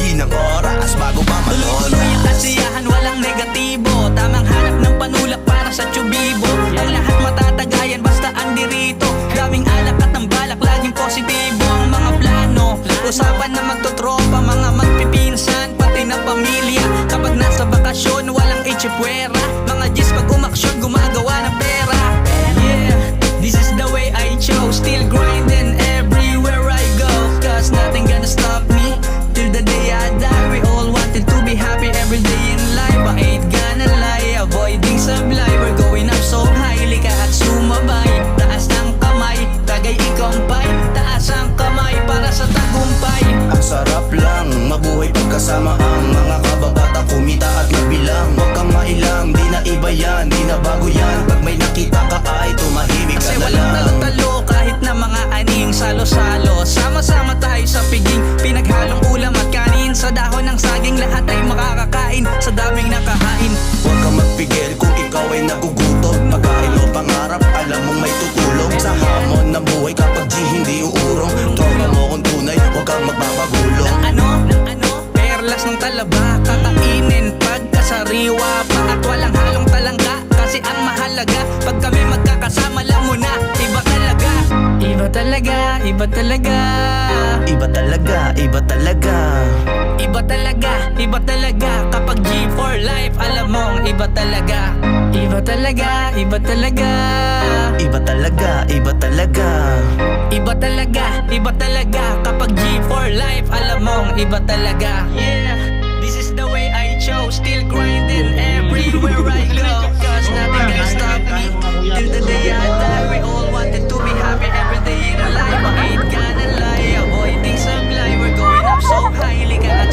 Bawiin ang oras bago pa Tuloy-tuloy malola. ang kasiyahan, walang negatibo. Tamang hanap ng panulak para sa tsubibo. Ang lahat matatagayan basta andirito. Daming alak at ang balak, laging positibo ang mga plano. Usapan na magtotropa, mga magpipinsan, pati na pamilya. Kapag nasa bakasyon, walang itsipwera. Mga G's pag umaksyon, gumagawa ng pera. Yeah, this is the way I chose. Still grinding everywhere I go. Cause nothing gonna stop me till the day I die. We all wanted to be happy every day in life. I ain't gonna lie, avoiding supply. We're going up so high, lika at sumabay. Taas ng kamay, tagay ikumpay. Taas ang kamay para sa tagumpay. Ang sarap lang mabuhay pagkasama ang mga kababata, kumita at magbilang. Huwag kang mailang, di na iba yan, di na bago yan. Pag may nakita ka ay tumahimik ka Kasi na walang lang. talo-talo kahit na mga aning salo-salo. Sama-sama tayo sa piging, pinaghalong ulam at kanin. Sa dahon ng saging lahat ay makakakain sa daming nakahain. Huwag kang magpigil kung ikaw ay nagugutom. Pagkain o pangarap, alam mong may tutulong. Sa hamon ng buhay kapag G hindi uurong. Tropa mo kung tunay, huwag kang magpapagulong. Ng ano, perlas ng talaba, kakainin pagkasariwa pa. At walang halong talangka, kasi ang mahalaga pag kami magkakasama, alam mo na, iba talaga. Iba talaga, iba talaga. Iba talaga, iba talaga. Iba talaga, iba talaga. Kapag G for life, alam mong iba talaga. Iba talaga, iba talaga. Iba talaga, iba talaga. Iba talaga, iba talaga. Kapag G for life, alam mong iba talaga. Yeah, this is the way I chose. Still grinding everywhere I go. Cause nothing can stop me till the day I die. We all wanted to be happy every day in life. I ain't gonna lie, avoiding supply. We're going up so high, lika at